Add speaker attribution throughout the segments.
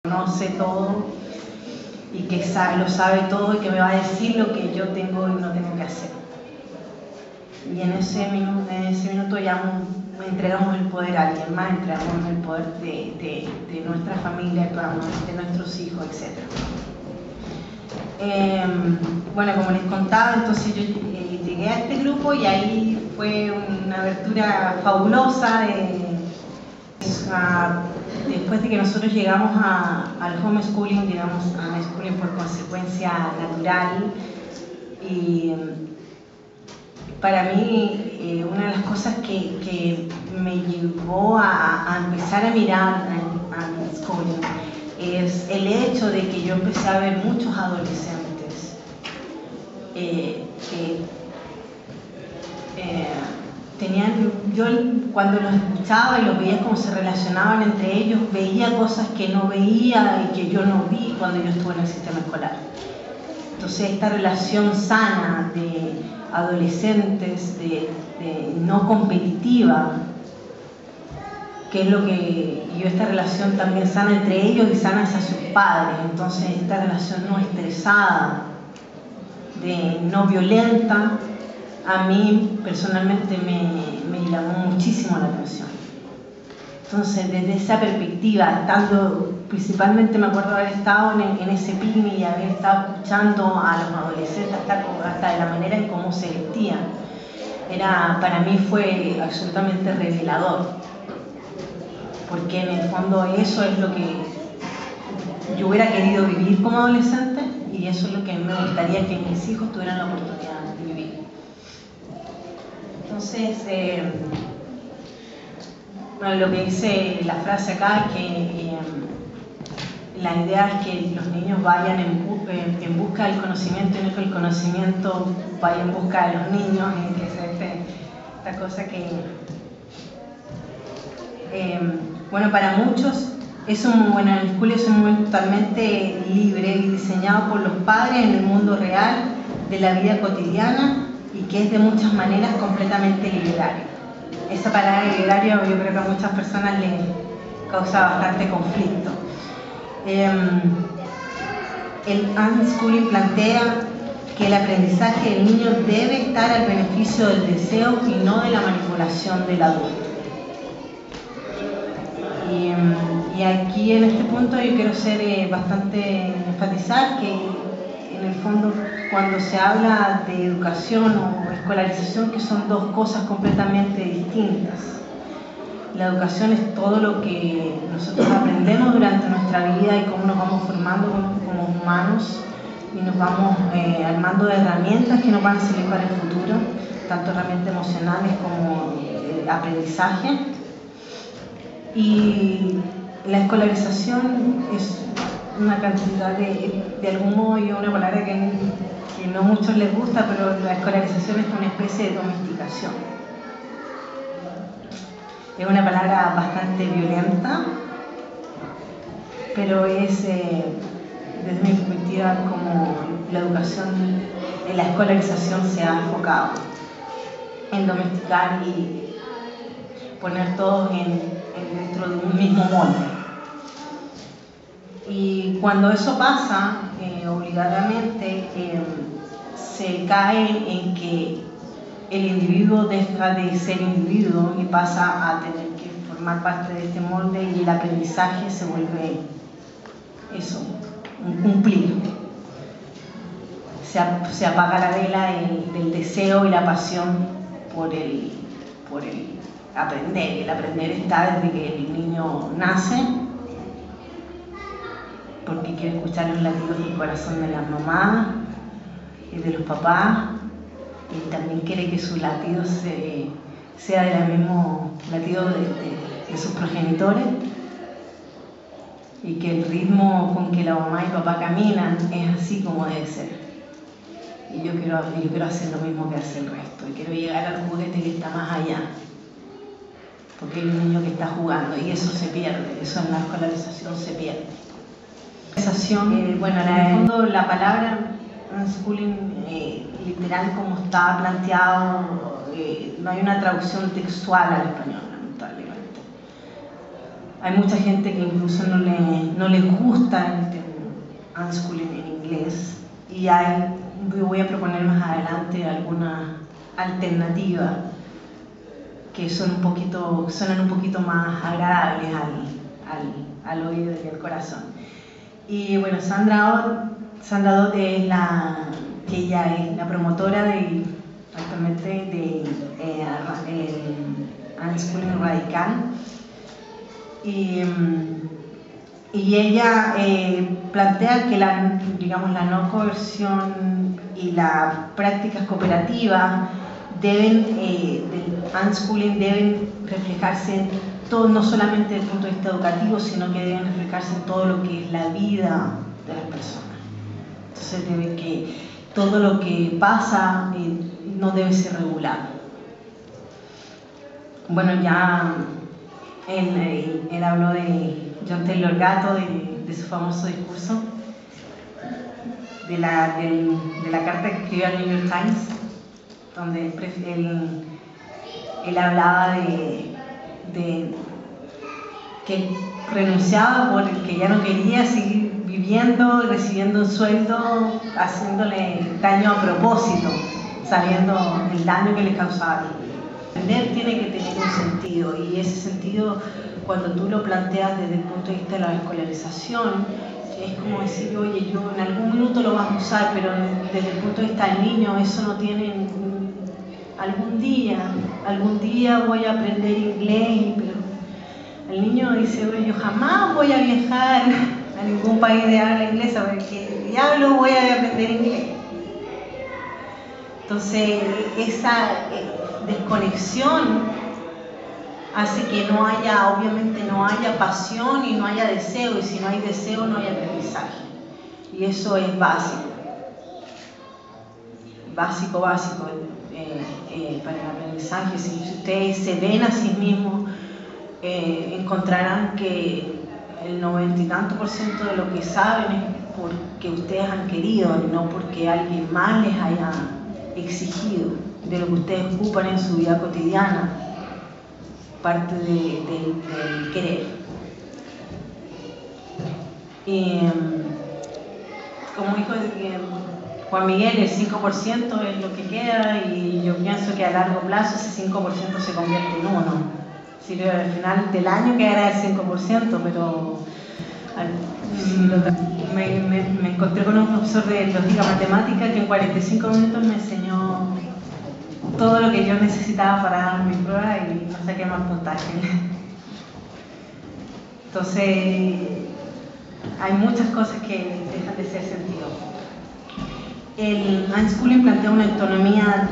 Speaker 1: conoce todo y que lo sabe todo y que me va a decir lo que yo tengo y no tengo que hacer. Y en ese minuto ya entregamos el poder a alguien más, entregamos el poder de nuestra familia, de nuestros hijos, etc. Bueno, como les contaba, entonces yo llegué a este grupo y ahí fue una abertura fabulosa después de que nosotros llegamos al homeschooling, digamos, al schooling por consecuencia natural. Y para mí una de las cosas que me llevó a empezar a mirar al schooling es el hecho de que yo empecé a ver muchos adolescentes yo cuando los escuchaba y los veía cómo se relacionaban entre ellos, veía cosas que no veía y que yo no vi cuando yo estuve en el sistema escolar. Entonces esta relación sana de adolescentes, de no competitiva, que es lo que esta relación también sana entre ellos y sana hacia sus padres. Entonces esta relación no estresada, de no violenta, a mí personalmente me llamó muchísimo la atención. Entonces desde esa perspectiva, principalmente me acuerdo haber estado en ese picnic y haber estado escuchando a los adolescentes hasta de la manera en cómo se vestían, para mí fue absolutamente revelador, porque en el fondo eso es lo que yo hubiera querido vivir como adolescente y eso es lo que me gustaría que mis hijos tuvieran la oportunidad de vivir. Entonces, bueno, lo que dice la frase acá es que la idea es que los niños vayan en busca del conocimiento y no que el conocimiento vaya en busca de los niños, que es esta cosa que bueno, para muchos el school es un momento totalmente libre y diseñado por los padres en el mundo real de la vida cotidiana y que es de muchas maneras completamente literario. Esa palabra literario yo creo que a muchas personas les causa bastante conflicto. El unschooling plantea que el aprendizaje del niño debe estar al beneficio del deseo y no de la manipulación del adulto. Y aquí en este punto yo quiero enfatizar que en el fondo cuando se habla de educación o escolarización, que son dos cosas completamente distintas. La educación es todo lo que nosotros aprendemos durante nuestra vida y cómo nos vamos formando como humanos y nos vamos armando de herramientas que nos van a servir para el futuro, tanto herramientas emocionales como aprendizaje. Y la escolarización es una cantidad de algún modo, y una palabra que no a muchos les gusta, pero la escolarización es una especie de domesticación. Es una palabra bastante violenta, pero es, desde mi perspectiva, como la educación, la escolarización se ha enfocado en domesticar y poner todos dentro de un mismo molde. Y cuando eso pasa, obligadamente, se cae en que el individuo deja de ser individuo y pasa a tener que formar parte de este molde y el aprendizaje se vuelve eso, un cumplir. Se apaga la vela del deseo y la pasión por el aprender. El aprender está desde que el niño nace, porque quiere escuchar los latidos del corazón de la mamá y de los papás, y también quiere que su latido sea del mismo latido de sus progenitores, y que el ritmo con que la mamá y papá caminan es así como debe ser. Y yo quiero hacer lo mismo que hace el resto, y quiero llegar al juguete que está más allá, porque hay un niño que está jugando y eso se pierde, eso en la escolarización se pierde. Bueno, en el fondo la palabra unschooling literal como está planteado, no hay una traducción textual al español, lamentablemente. Hay mucha gente que incluso no les gusta el unschooling en inglés, y voy a proponer más adelante alguna alternativa que suenan un poquito más agradables al oído y al corazón. Y bueno, Sandra Dodd es ella es la promotora actualmente de unschooling radical, y ella plantea que la no coerción y las prácticas cooperativas del unschooling deben reflejarse en todo, no solamente desde el punto de vista educativo, sino que deben reflejarse en todo lo que es la vida de las personas. Entonces debe que todo lo que pasa no debe ser regulado. Bueno, ya él habló de John Taylor Gatto, de su famoso discurso, de la carta que escribió al New York Times, donde él hablaba de que renunciaba porque ya no quería seguir viviendo y recibiendo un sueldo, haciéndole daño a propósito, sabiendo el daño que le causaba. Aprender tiene que tener un sentido, y ese sentido, cuando tú lo planteas desde el punto de vista de la escolarización, es como decir, oye, yo en algún minuto lo vas a usar, pero desde el punto de vista del niño eso no tiene algún día voy a aprender inglés, pero el niño dice, oye, yo jamás voy a viajar a ningún país de habla inglesa, porque diablo voy a aprender inglés. Entonces esa desconexión hace que obviamente no haya pasión y no haya deseo, y si no hay deseo no hay aprendizaje, y eso es básico para el aprendizaje. Si ustedes se ven a sí mismos, encontrarán que el 90 y tanto % de lo que saben es porque ustedes han querido, no porque alguien más les haya exigido, de lo que ustedes ocupan en su vida cotidiana, parte del querer. Como dijo Juan Miguel, el 5% es lo que queda, y yo pienso que a largo plazo ese 5% se convierte en 1. Si al final del año quedará el 5%, pero me encontré con un profesor de lógica matemática que en 45 minutos me enseñó todo lo que yo necesitaba para dar mi prueba y no saqué más puntaje. Entonces, hay muchas cosas que dejan de ser sentido. El unschooling plantea una autonomía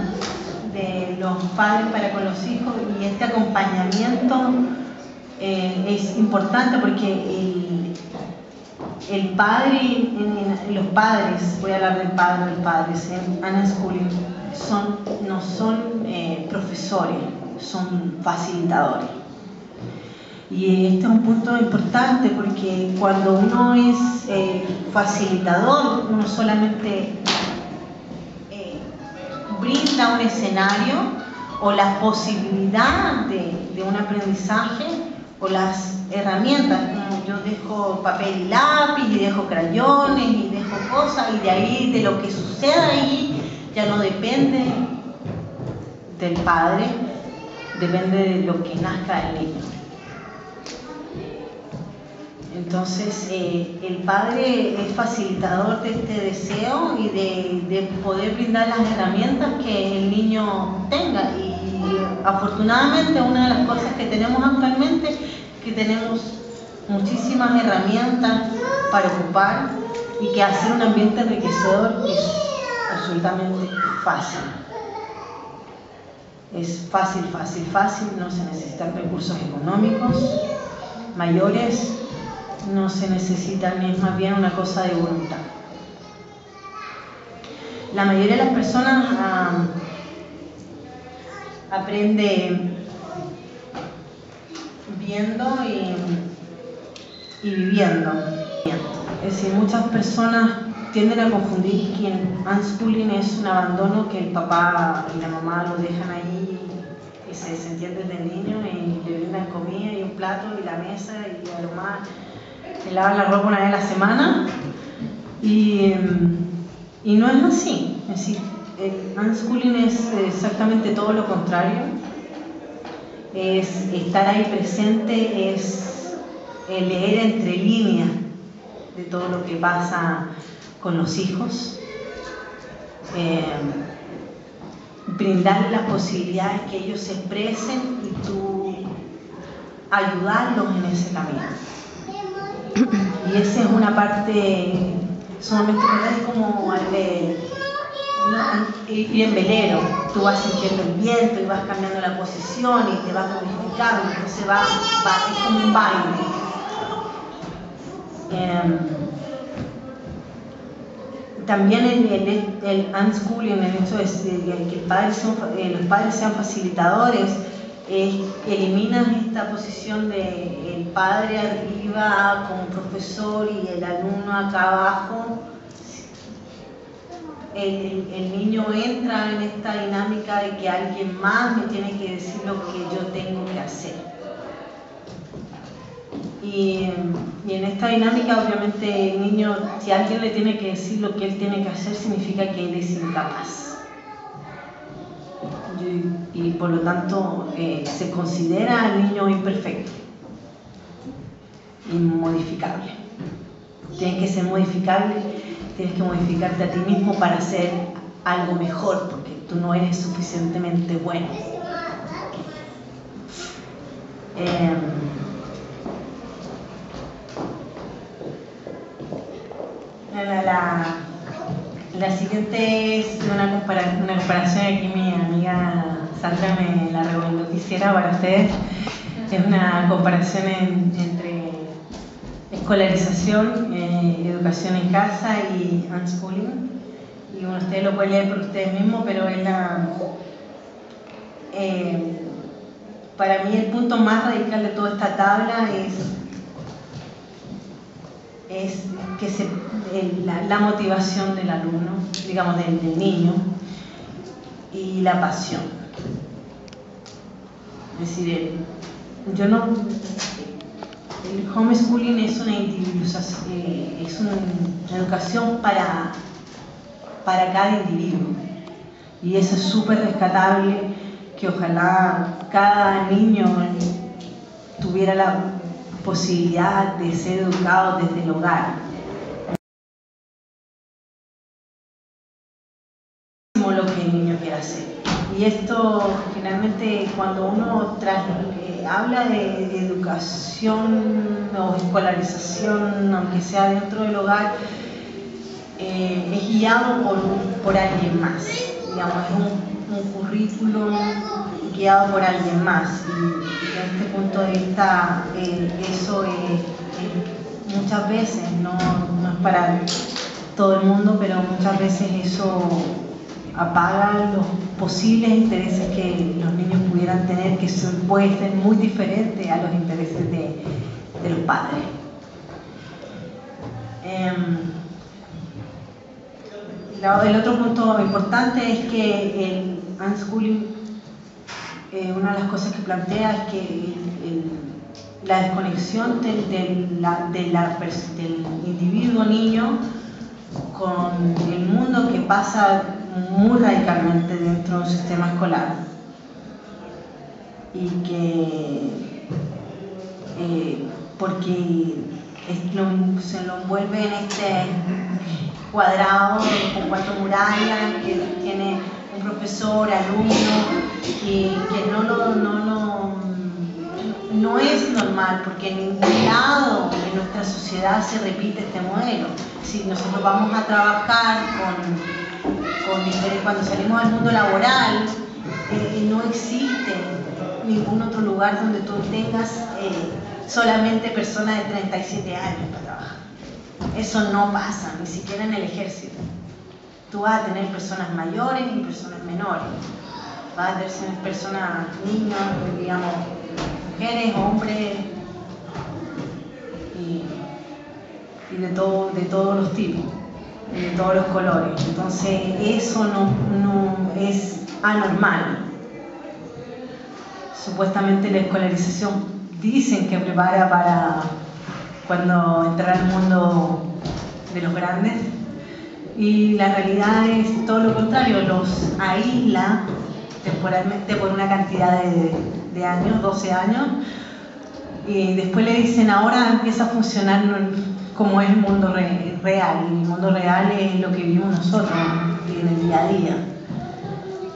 Speaker 1: de los padres para con los hijos, y este acompañamiento es importante porque el padre, los padres, voy a hablar del padre, en unschooling no son profesores, son facilitadores. Y este es un punto importante porque cuando uno es facilitador, uno solamente brinda un escenario o la posibilidad de un aprendizaje o las herramientas, como yo dejo papel y lápiz y dejo crayones y dejo cosas, y de ahí, de lo que suceda ahí, ya no depende del padre, depende de lo que nazca del niño. Entonces el padre es facilitador de este deseo y de poder brindar las herramientas que el niño tenga, y afortunadamente una de las cosas que tenemos actualmente es que tenemos muchísimas herramientas para ocupar, y que hacer un ambiente enriquecedor es absolutamente fácil. Es fácil, no se necesitan recursos económicos mayores, no se necesitan, es más bien una cosa de voluntad. La mayoría de las personas aprende viendo y viviendo. Es decir, muchas personas tienden a confundir que el unschooling es un abandono, que el papá y la mamá lo dejan ahí y se desentienden del niño y le brindan comida y un plato y la mesa y le lavan la ropa una vez a la semana y no es así. Es decir, el unschooling es exactamente todo lo contrario. Es estar ahí presente, es leer entre líneas de todo lo que pasa con los hijos, brindarles las posibilidades que ellos se expresen y tú ayudarlos en ese camino. Y esa es una parte sumamente importante, es como ir en velero. Tú vas sintiendo el viento y vas cambiando la posición y te vas modificando, entonces es como un baile. También el unschooling, el hecho de que los padres sean facilitadores, eliminas esta posición de el padre arriba como profesor y el alumno acá abajo. El niño entra en esta dinámica de que alguien más me tiene que decir lo que yo tengo que hacer. Y en esta dinámica, obviamente, el niño, si alguien le tiene que decir lo que él tiene que hacer, significa que él es incapaz. Y por lo tanto, se considera al niño imperfecto, inmodificable. Tienes que ser modificable, tienes que modificarte a ti mismo para hacer algo mejor, porque tú no eres suficientemente bueno. La siguiente es una comparación, aquí mi amiga Sandra me la recomendó que hiciera para ustedes. Es una comparación entre escolarización, educación en casa y unschooling. Y bueno, ustedes lo pueden leer por ustedes mismos, pero es para mí el punto más radical de toda esta tabla es que la motivación del alumno, digamos del niño, y la pasión. Es decir, el homeschooling es una individualización, es una educación para cada individuo, y eso es súper rescatable, que ojalá cada niño tuviera la posibilidad de ser educado desde el hogar. Lo que el niño quiere hacer. Y esto, finalmente, cuando uno habla de educación o escolarización, aunque sea dentro del hogar, es guiado por alguien más. Digamos, es un currículum guiado por alguien más. Y desde este punto de vista, eso muchas veces, no es para todo el mundo, pero muchas veces eso apaga los posibles intereses que los niños pudieran tener, que pueden ser muy diferentes a los intereses de los padres. El otro punto importante es que el unschooling, una de las cosas que plantea es que la desconexión del individuo niño con el mundo, que pasa muy radicalmente dentro de un sistema escolar, y que porque se lo envuelve en este cuadrado con cuatro murallas que tiene un profesor, alumno, y que no es normal, porque en ningún lado de nuestra sociedad se repite este modelo. Si nosotros vamos a trabajar cuando salimos al mundo laboral, no existe ningún otro lugar donde tú tengas solamente personas de 37 años para trabajar. Eso no pasa, ni siquiera en el ejército. Tú vas a tener personas mayores y personas menores. Vas a tener personas, niños, digamos, mujeres, hombres, y de todos los tipos, de todos los colores. Entonces eso no es anormal. Supuestamente la escolarización dicen que prepara cuando entré al mundo de los grandes. Y la realidad es todo lo contrario, los aísla temporalmente por una cantidad de años, 12 años, y después le dicen ahora empieza a funcionar como es el mundo real. Y el mundo real es lo que vivimos nosotros en el día a día.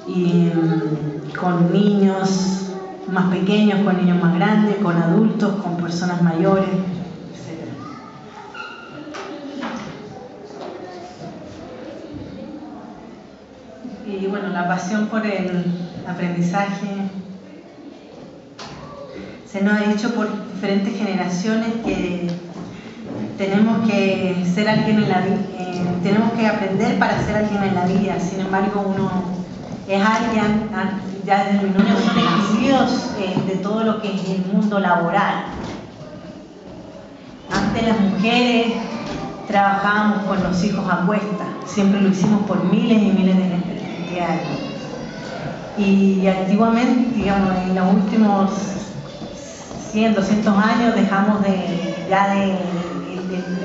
Speaker 1: Y con niños más pequeños, con niños más grandes, con adultos, con personas mayores, etc. Y bueno, la pasión por el aprendizaje se nos ha dicho por diferentes generaciones que tenemos que ser alguien en la vida, tenemos que aprender para ser alguien en la vida. Sin embargo, uno es alguien, ya desde muy niños son excluidos de todo lo que es el mundo laboral. Antes las mujeres trabajábamos con los hijos a cuestas, siempre lo hicimos por miles y miles de años. Y antiguamente, digamos, en los últimos 100, 200 años dejamos de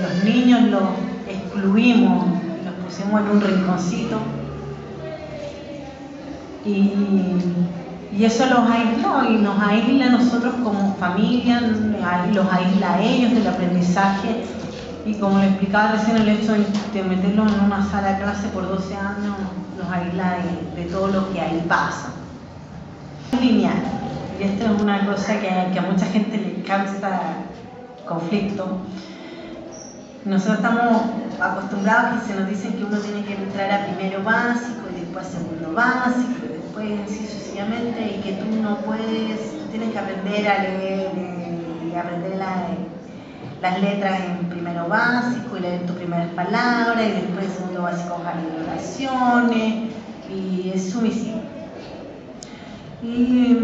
Speaker 1: los niños, los excluimos, los pusimos en un rinconcito y eso los aisló y nos aísla a nosotros como familia, los aísla a ellos del aprendizaje. Y como le explicaba recién, el hecho de meterlos en una sala de clase por 12 años los aísla de todo lo que ahí pasa. Es lineal, y esto es una cosa que a mucha gente le causa conflicto. Nosotros estamos acostumbrados que se nos dicen que uno tiene que entrar a primero básico y después a segundo básico y después así sucesivamente, y que tú no puedes, tú tienes que aprender a leer y aprender las letras en primero básico y leer tu primera palabra y después en segundo básico vas a leer oraciones y es sumisivo. Y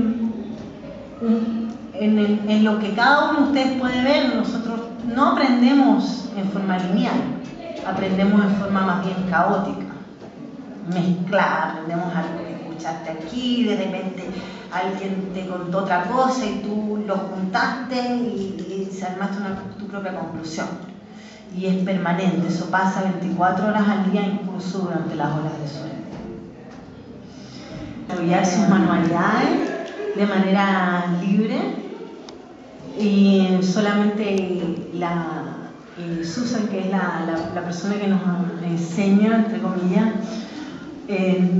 Speaker 1: en lo que cada uno de ustedes puede ver, nosotros no aprendemos en forma lineal, aprendemos en forma más bien caótica, mezclada, aprendemos algo que escuchaste aquí, de repente alguien te contó otra cosa y tú lo juntaste y se armaste tu propia conclusión. Y es permanente, eso pasa 24 horas al día, incluso durante las horas de sueño. Desarrollar sus manualidades de manera libre y solamente Susan, que es la persona que nos enseña, entre comillas,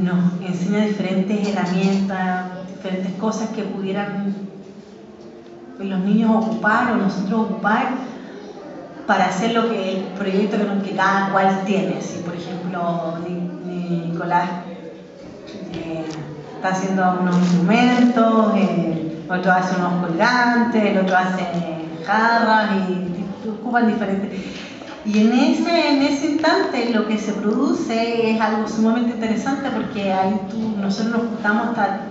Speaker 1: nos enseña diferentes herramientas, diferentes cosas que pudieran los niños ocupar o nosotros ocupar para hacer lo que el proyecto que cada cual tiene. Si por ejemplo Nicolás está haciendo unos instrumentos, el otro hace unos colgantes, el otro hace jarras y ocupan diferentes. Y en ese instante lo que se produce es algo sumamente interesante porque ahí nosotros nos juntamos hasta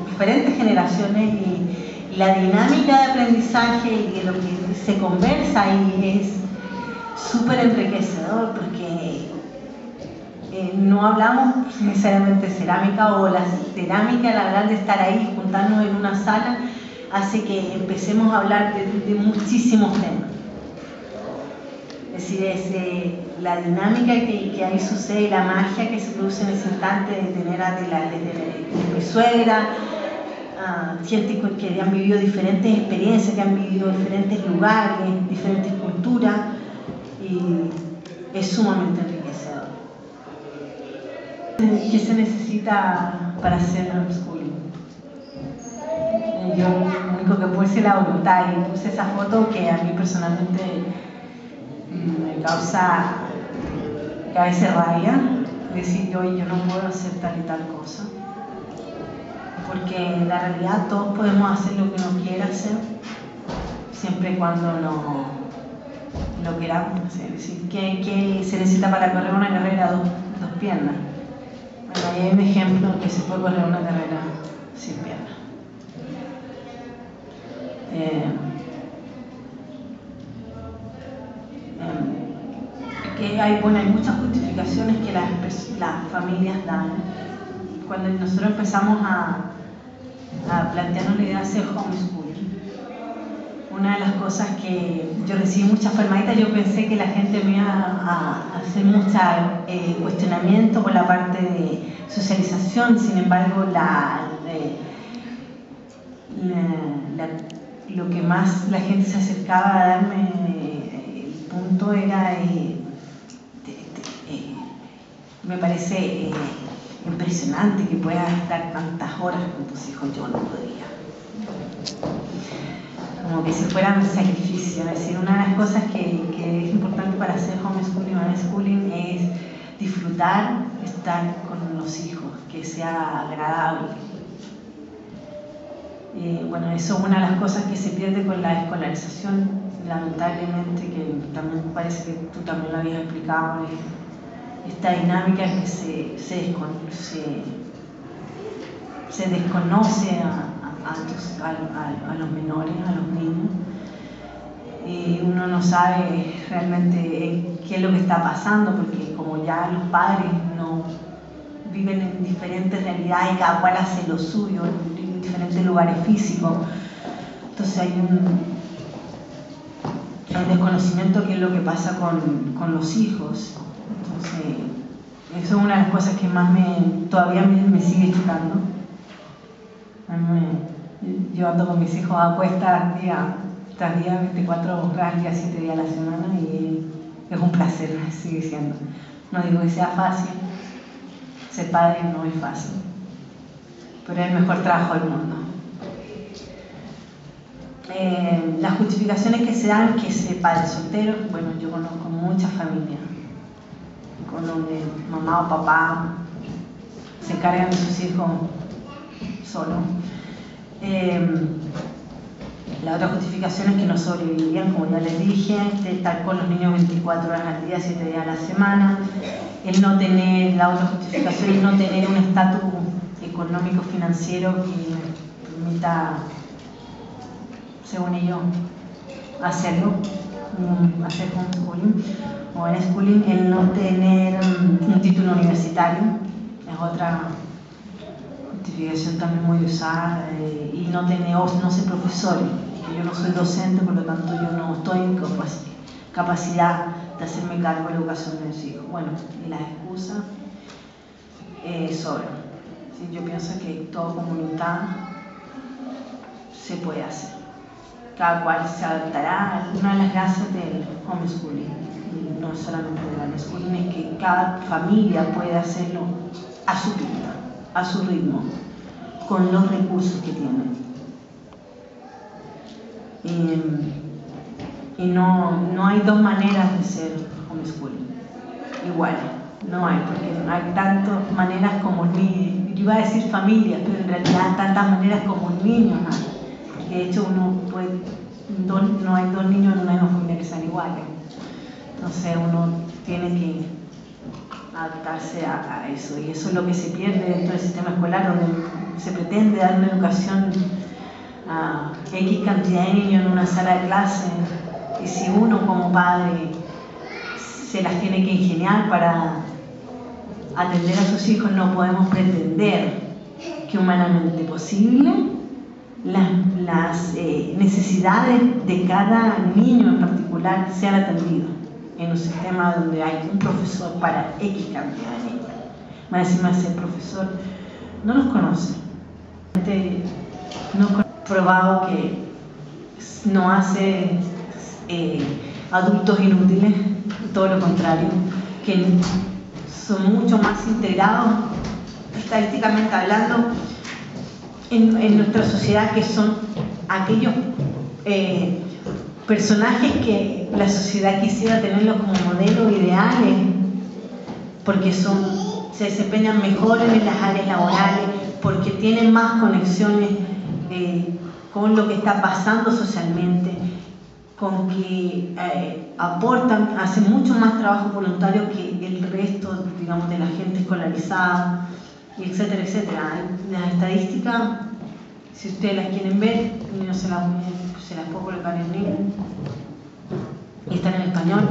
Speaker 1: diferentes generaciones y la dinámica de aprendizaje y de lo que se conversa ahí es súper enriquecedor porque no hablamos necesariamente de cerámica o la cerámica, la verdad de estar ahí, juntarnos en una sala, hace que empecemos a hablar de muchísimos temas. Es decir, la dinámica que ahí sucede, la magia que se produce en ese instante de tener desde mi suegra, gente que han vivido diferentes experiencias, que han vivido diferentes lugares, diferentes culturas, y es sumamente enriquecedor. ¿Qué se necesita para hacer homeschooling? Yo lo único que puse la voluntad y puse esa foto que a mí personalmente me causa que a veces rabia, decir yo no puedo hacer tal y tal cosa, porque en la realidad todos podemos hacer lo que uno quiera hacer, siempre y cuando lo queramos hacer. Es decir, ¿qué se necesita para correr una carrera dos piernas? Bueno, ahí hay un ejemplo que se puede correr una carrera sin piernas. Hay muchas justificaciones que las familias dan. Cuando nosotros empezamos a plantearnos la idea de hacer homeschooling, una una de las cosas que yo recibí muchas palmaditas, yo pensé que la gente me iba a hacer mucho cuestionamiento por la parte de socialización, sin embargo lo que más la gente se acercaba a darme el punto era, me parece impresionante que puedas estar tantas horas con tus hijos, yo no podría. Como que si fuera un sacrificio, es decir, una de las cosas que es importante para hacer homeschooling o unschooling es disfrutar estar con los hijos, que sea agradable. Bueno, eso es una de las cosas que se pierde con la escolarización, lamentablemente, que también parece que tú también lo habías explicado, esta dinámica que se desconoce a los menores, a los niños, y uno no sabe realmente qué es lo que está pasando, porque como ya los padres no viven en diferentes realidades y cada cual hace lo suyo en diferentes lugares físicos, entonces hay un desconocimiento de qué es lo que pasa con los hijos. Entonces eso es una de las cosas que más todavía me sigue chocando. Yo ando con mis hijos a cuesta día tras día, 24 horas al día, 7 días a la semana, y es un placer, sigue siendo. No digo que sea fácil, ser padre no es fácil, pero es el mejor trabajo del mundo. Las justificaciones que se dan, que es padre soltero, bueno, yo conozco muchas familias con donde mamá o papá se encargan de sus hijos solos. La otra justificación es que no sobrevivirían, como ya les dije, de estar con los niños 24 horas al día, 7 días a la semana. La otra justificación es no tener un estatus económico financiero que permita, según ellos, hacer homeschooling o unschooling. El no tener un título universitario es otra justificación también muy usada, y no ser profesores, que yo no soy docente, por lo tanto yo no estoy en capacidad de hacerme cargo de la educación de mis hijos. Bueno, y las excusas sobran. ¿Sí? Yo pienso que todo con voluntad se puede hacer. Cada cual se adaptará. Una de las gracias del homeschooling, y no solamente del unschooling, es que cada familia puede hacerlo a su pinta, a su ritmo, con los recursos que tienen. Y no hay dos maneras de ser homeschooling iguales, no hay, porque hay tantas maneras como niños. Yo iba a decir familias, pero en realidad tantas maneras como niños hay. De hecho, no hay dos niños en una misma familia que sean iguales. Entonces uno tiene que adaptarse a eso, y eso es lo que se pierde dentro del sistema escolar, donde se pretende dar una educación a X cantidad de niños en una sala de clase, y si uno como padre se las tiene que ingeniar para atender a sus hijos, no podemos pretender que humanamente posible las necesidades de cada niño en particular sean atendidas en un sistema donde hay un profesor para X cantidad de niños. Más encima de ser profesor, no los conoce. No he probado que no hace adultos inútiles, todo lo contrario, que son mucho más integrados, estadísticamente hablando, en nuestra sociedad, que son aquellos personajes que la sociedad quisiera tenerlos como modelos ideales, porque se desempeñan mejor en las áreas laborales, porque tienen más conexiones con lo que está pasando socialmente, con que aportan, hacen mucho más trabajo voluntario que el resto, digamos, de la gente escolarizada, etcétera, etcétera. Las estadísticas, si ustedes las quieren ver, se las puedo colocar en línea, y están en español,